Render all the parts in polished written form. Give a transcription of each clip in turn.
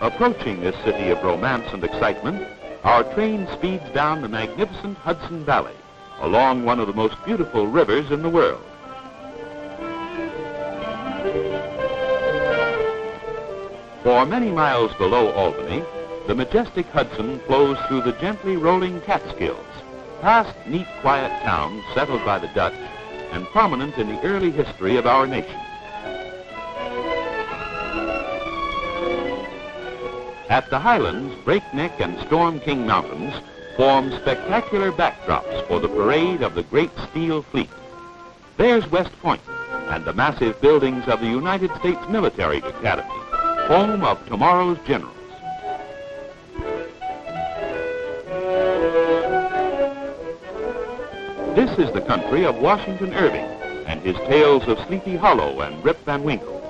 Approaching this city of romance and excitement, our train speeds down the magnificent Hudson Valley, along one of the most beautiful rivers in the world. For many miles below Albany, the majestic Hudson flows through the gently rolling Catskills, past neat, quiet towns settled by the Dutch and prominent in the early history of our nation. At the Highlands, Breakneck and Storm King Mountains form spectacular backdrops for the parade of the great steel fleet. There's West Point and the massive buildings of the United States Military Academy, home of tomorrow's generals. This is the country of Washington Irving and his tales of Sleepy Hollow and Rip Van Winkle.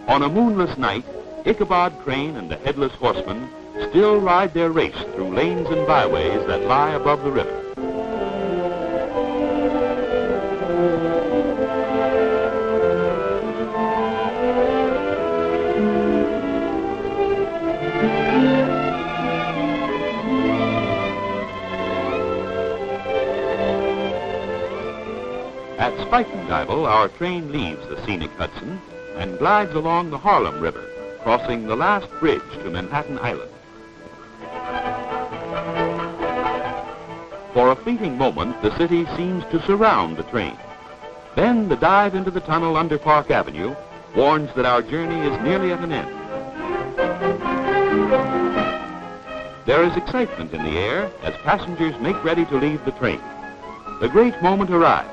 On a moonless night, Ichabod Crane and the Headless Horseman still ride their race through lanes and byways that lie above the river. At Spuytenduyvil, our train leaves the scenic Hudson and glides along the Harlem River, crossing the last bridge to Manhattan Island. For a fleeting moment, the city seems to surround the train. Then the dive into the tunnel under Park Avenue warns that our journey is nearly at an end. There is excitement in the air as passengers make ready to leave the train. The great moment arrives,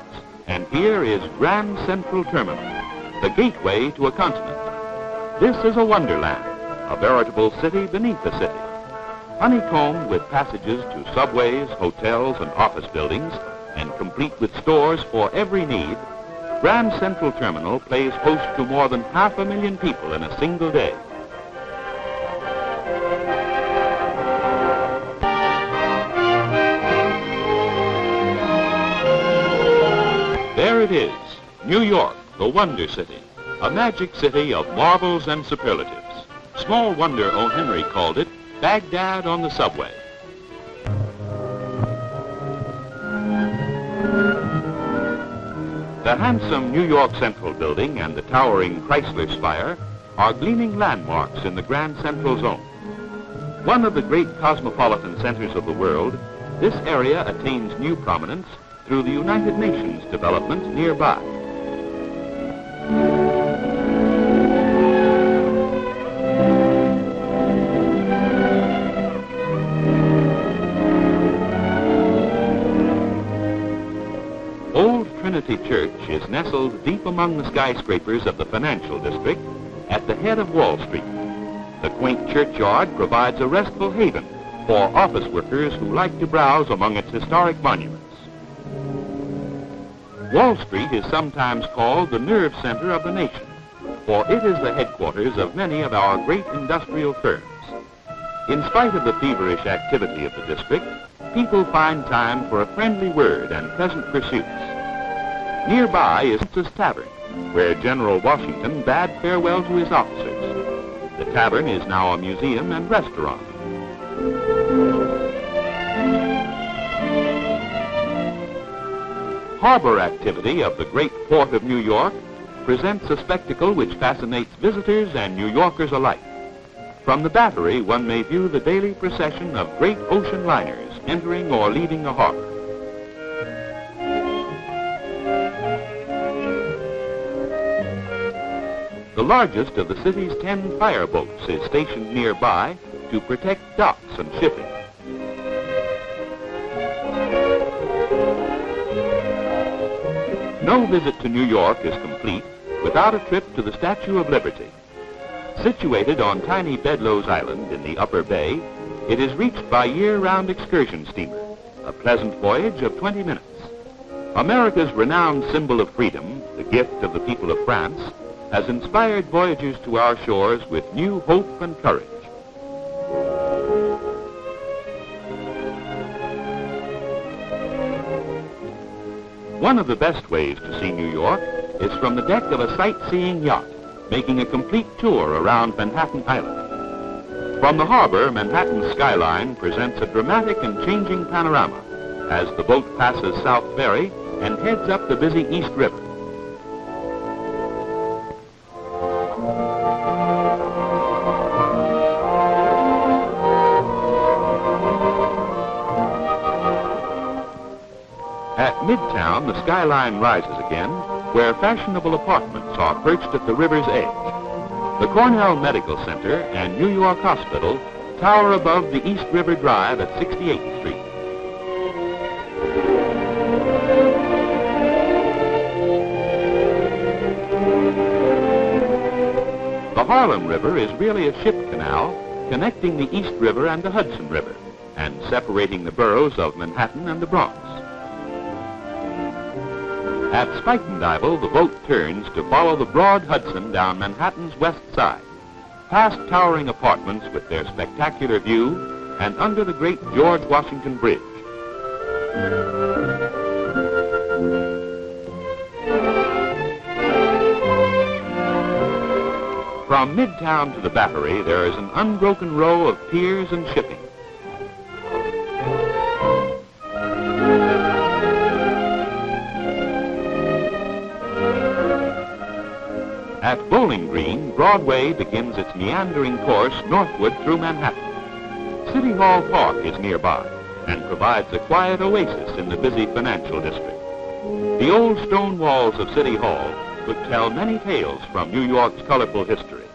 and here is Grand Central Terminal, the gateway to a continent. This is a wonderland, a veritable city beneath a city. Honeycombed with passages to subways, hotels, and office buildings, and complete with stores for every need, Grand Central Terminal plays host to more than 500,000 people in a single day. There it is, New York, the Wonder City, a magic city of marvels and superlatives. Small wonder O. Henry called it Baghdad on the subway. The handsome New York Central Building and the towering Chrysler Spire are gleaming landmarks in the Grand Central Zone. One of the great cosmopolitan centers of the world, this area attains new prominence through the United Nations development nearby. Old Trinity Church is nestled deep among the skyscrapers of the financial district at the head of Wall Street. The quaint churchyard provides a restful haven for office workers who like to browse among its historic monuments. Wall Street is sometimes called the nerve center of the nation, for it is the headquarters of many of our great industrial firms. In spite of the feverish activity of the district, people find time for a friendly word and pleasant pursuits. Nearby is Spencer's Tavern, where General Washington bade farewell to his officers. The tavern is now a museum and restaurant. Harbor activity of the great port of New York presents a spectacle which fascinates visitors and New Yorkers alike. From the Battery, one may view the daily procession of great ocean liners entering or leaving the harbor. The largest of the city's 10 fireboats is stationed nearby to protect docks and shipping. No visit to New York is complete without a trip to the Statue of Liberty. Situated on tiny Bedloe's Island in the Upper Bay, it is reached by year-round excursion steamer, a pleasant voyage of 20 minutes. America's renowned symbol of freedom, the gift of the people of France, has inspired voyagers to our shores with new hope and courage. One of the best ways to see New York is from the deck of a sightseeing yacht, making a complete tour around Manhattan Island. From the harbor, Manhattan's skyline presents a dramatic and changing panorama as the boat passes South Ferry and heads up the busy East River. At Midtown, the skyline rises again, where fashionable apartments are perched at the river's edge. The Cornell Medical Center and New York Hospital tower above the East River Drive at 68th Street. The Harlem River is really a ship canal connecting the East River and the Hudson River and separating the boroughs of Manhattan and the Bronx. At Spuyten-Duyvil, the boat turns to follow the broad Hudson down Manhattan's west side, past towering apartments with their spectacular view, and under the great George Washington Bridge. From Midtown to the Battery, there is an unbroken row of piers and shipping. At Bowling Green, Broadway begins its meandering course northward through Manhattan. City Hall Park is nearby and provides a quiet oasis in the busy financial district. The old stone walls of City Hall could tell many tales from New York's colorful history.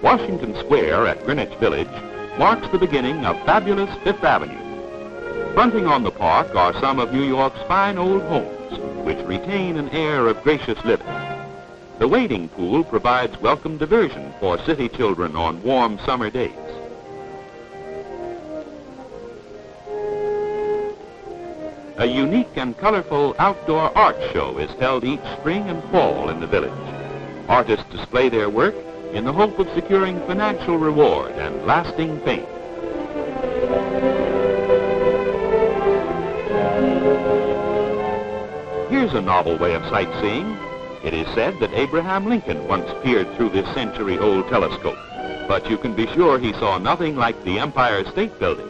Washington Square at Greenwich Village marks the beginning of fabulous Fifth Avenue. Fronting on the park are some of New York's fine old homes, which retain an air of gracious living. The wading pool provides welcome diversion for city children on warm summer days. A unique and colorful outdoor art show is held each spring and fall in the village. Artists display their work in the hope of securing financial reward and lasting fame. Here's a novel way of sightseeing. It is said that Abraham Lincoln once peered through this century-old telescope, but you can be sure he saw nothing like the Empire State Building.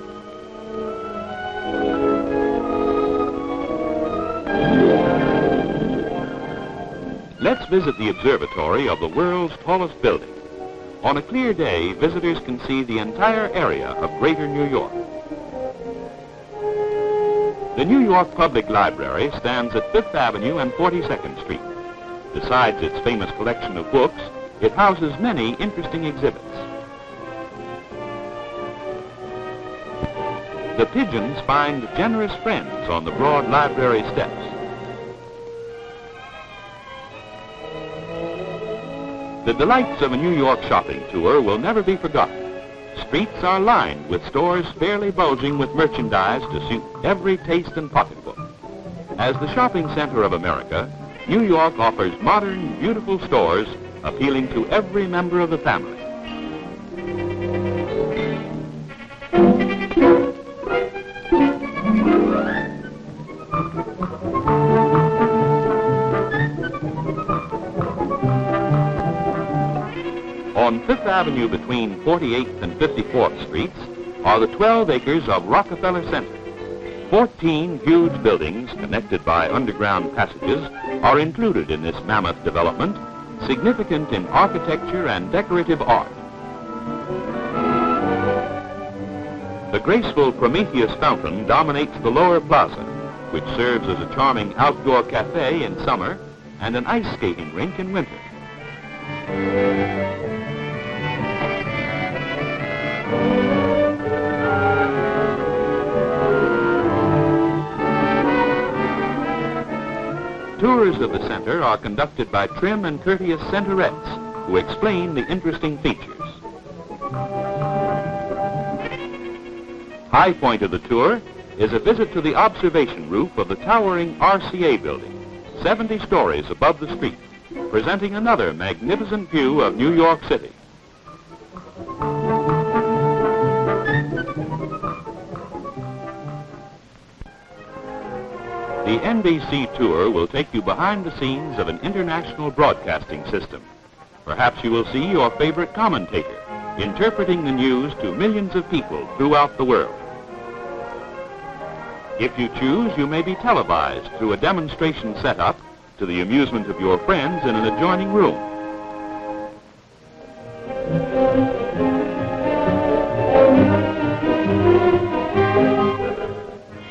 Let's visit the observatory of the world's tallest building. On a clear day, visitors can see the entire area of Greater New York. The New York Public Library stands at 5th Avenue and 42nd Street. Besides its famous collection of books, it houses many interesting exhibits. The pigeons find generous friends on the broad library steps. The delights of a New York shopping tour will never be forgotten. Streets are lined with stores fairly bulging with merchandise to suit every taste and pocketbook. As the shopping center of America, New York offers modern, beautiful stores appealing to every member of the family. On 5th Avenue between 48th and 54th Streets are the 12 acres of Rockefeller Center. 14 huge buildings connected by underground passages are included in this mammoth development, significant in architecture and decorative art. The graceful Prometheus fountain dominates the lower plaza, which serves as a charming outdoor cafe in summer and an ice skating rink in winter. Tours of the center are conducted by trim and courteous centerettes who explain the interesting features. High point of the tour is a visit to the observation roof of the towering RCA building, 70 stories above the street, presenting another magnificent view of New York City. The NBC tour will take you behind the scenes of an international broadcasting system. Perhaps you will see your favorite commentator interpreting the news to millions of people throughout the world. If you choose, you may be televised through a demonstration setup to the amusement of your friends in an adjoining room.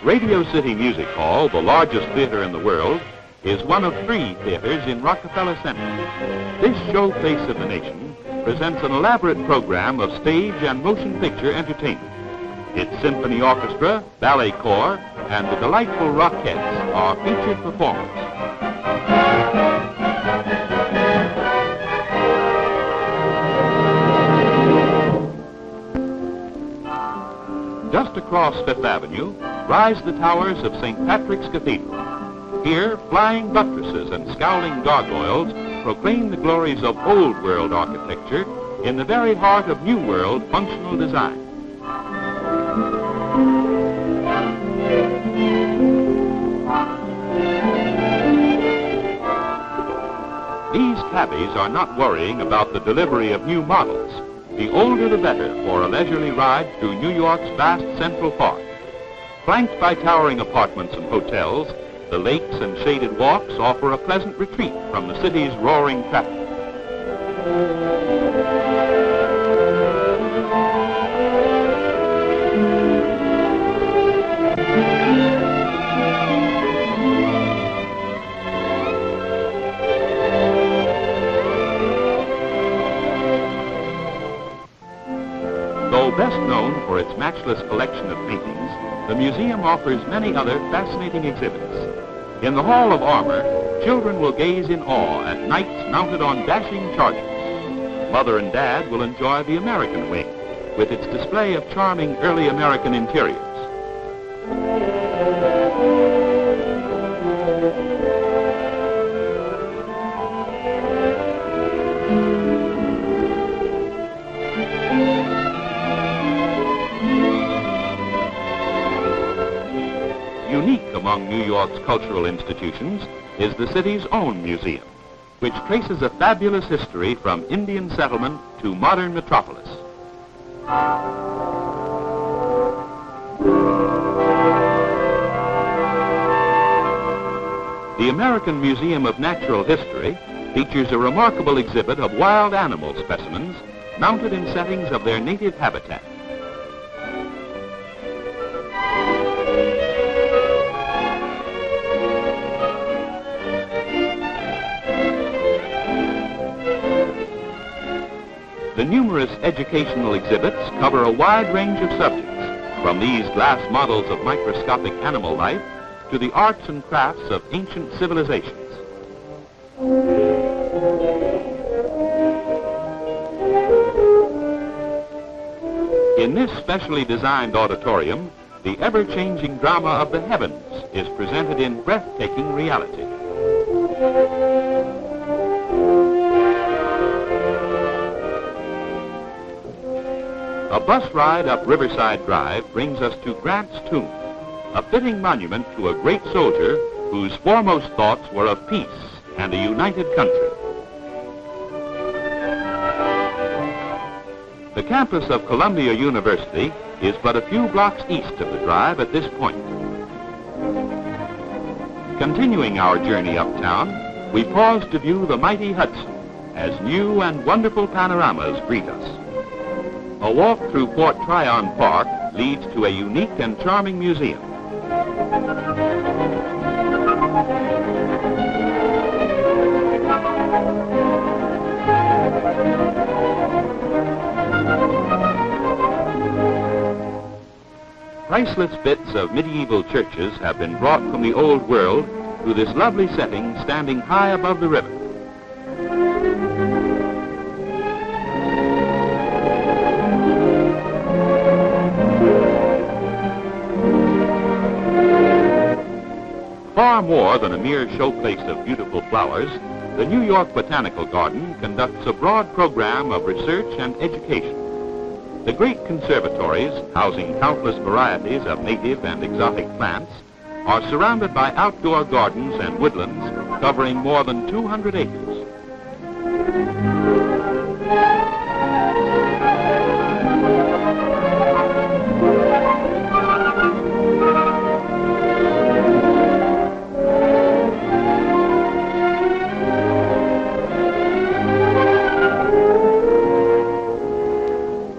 Radio City Music Hall, the largest theater in the world, is one of 3 theaters in Rockefeller Center. This showcase of the nation presents an elaborate program of stage and motion picture entertainment. Its symphony orchestra, ballet corps, and the delightful Rockettes are featured performers. Just across Fifth Avenue rise the towers of St. Patrick's Cathedral. Here, flying buttresses and scowling gargoyles proclaim the glories of Old World architecture in the very heart of New World functional design. These cabbies are not worrying about the delivery of new models. The older the better for a leisurely ride through New York's vast Central Park. Flanked by towering apartments and hotels, the lakes and shaded walks offer a pleasant retreat from the city's roaring traffic. Though best known for its matchless collection of paintings, the museum offers many other fascinating exhibits. In the Hall of Armor, children will gaze in awe at knights mounted on dashing chargers. Mother and Dad will enjoy the American wing, with its display of charming early American interiors. Unique among New York's cultural institutions is the city's own museum, which traces a fabulous history from Indian settlement to modern metropolis. The American Museum of Natural History features a remarkable exhibit of wild animal specimens mounted in settings of their native habitat. The numerous educational exhibits cover a wide range of subjects, from these glass models of microscopic animal life to the arts and crafts of ancient civilizations. In this specially designed auditorium, the ever-changing drama of the heavens is presented in breathtaking reality. A bus ride up Riverside Drive brings us to Grant's tomb, a fitting monument to a great soldier whose foremost thoughts were of peace and a united country. The campus of Columbia University is but a few blocks east of the drive at this point. Continuing our journey uptown, we pause to view the mighty Hudson as new and wonderful panoramas greet us. A walk through Fort Tryon Park leads to a unique and charming museum. Priceless bits of medieval churches have been brought from the old world to this lovely setting standing high above the river. Far more than a mere showplace of beautiful flowers, the New York Botanical Garden conducts a broad program of research and education. The great conservatories, housing countless varieties of native and exotic plants, are surrounded by outdoor gardens and woodlands covering more than 200 acres.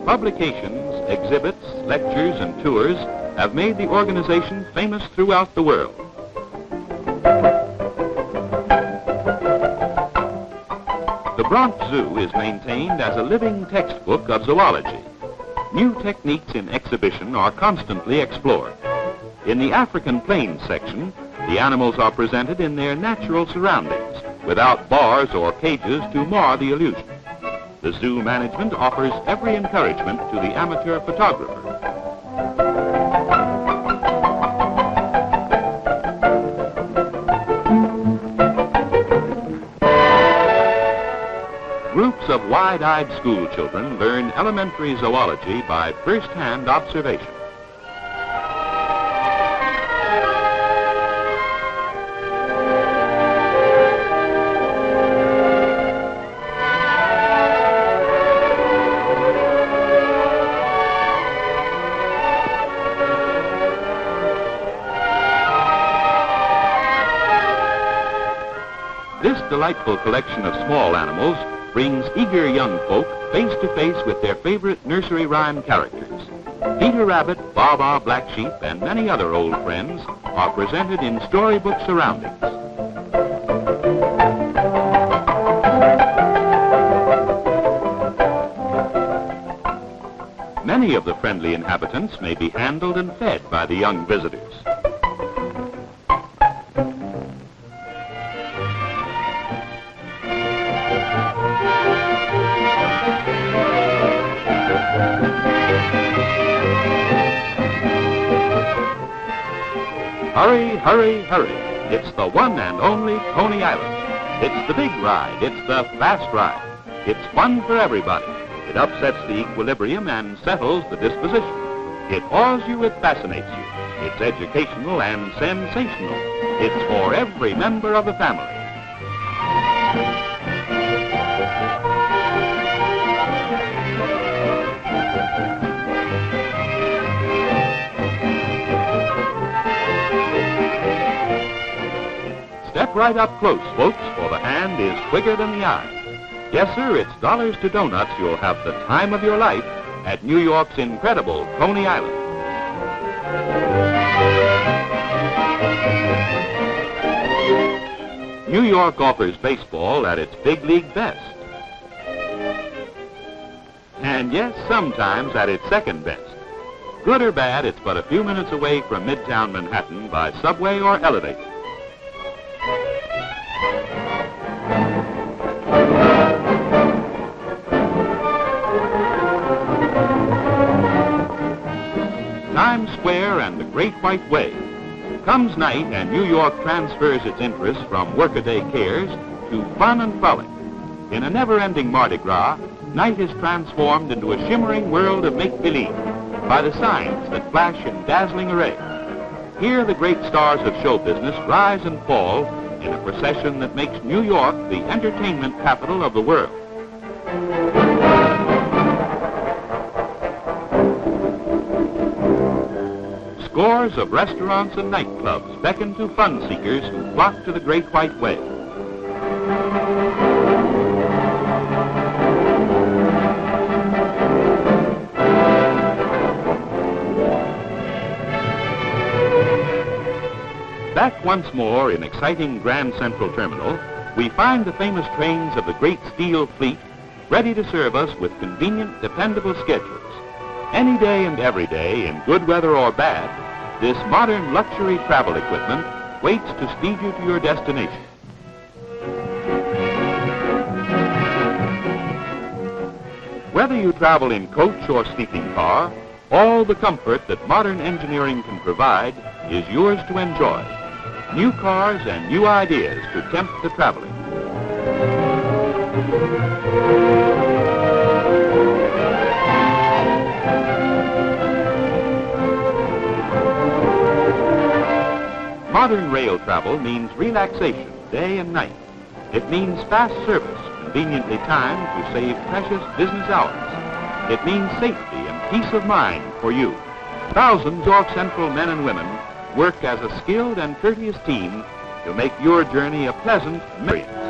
Publications, exhibits, lectures, and tours have made the organization famous throughout the world. The Bronx Zoo is maintained as a living textbook of zoology. New techniques in exhibition are constantly explored. In the African Plains section, the animals are presented in their natural surroundings, without bars or cages to mar the illusion. The zoo management offers every encouragement to the amateur photographer. Groups of wide-eyed school children learn elementary zoology by first-hand observation. This delightful collection of small animals brings eager young folk face to face with their favorite nursery rhyme characters. Peter Rabbit, Baa Black Sheep, and many other old friends are presented in storybook surroundings. Many of the friendly inhabitants may be handled and fed by the young visitors. Hurry, hurry, hurry. It's the one and only Coney Island. It's the big ride. It's the fast ride. It's fun for everybody. It upsets the equilibrium and settles the disposition. It awes you, it fascinates you. It's educational and sensational. It's for every member of the family. Step right up close, folks, for the hand is quicker than the eye. Yes, sir, it's dollars to donuts you'll have the time of your life at New York's incredible Coney Island. New York offers baseball at its big league best. And yes, sometimes at its second best. Good or bad, it's but a few minutes away from Midtown Manhattan by subway or elevator. Times Square and the Great White Way. Comes night and New York transfers its interest from workaday cares to fun and frolic. In a never-ending Mardi Gras, night is transformed into a shimmering world of make-believe by the signs that flash in dazzling array. Here the great stars of show business rise and fall in a procession that makes New York the entertainment capital of the world. Scores of restaurants and nightclubs beckon to fun seekers who flock to the Great White Way. Back once more in exciting Grand Central Terminal, we find the famous trains of the Great Steel Fleet ready to serve us with convenient, dependable schedules. Any day and every day, in good weather or bad, this modern luxury travel equipment waits to speed you to your destination. Whether you travel in coach or sleeping car, all the comfort that modern engineering can provide is yours to enjoy. New cars and new ideas to tempt the traveling. Modern rail travel means relaxation day and night. It means fast service, conveniently timed to save precious business hours. It means safety and peace of mind for you. Thousands York Central men and women work as a skilled and courteous team to make your journey a pleasant experience.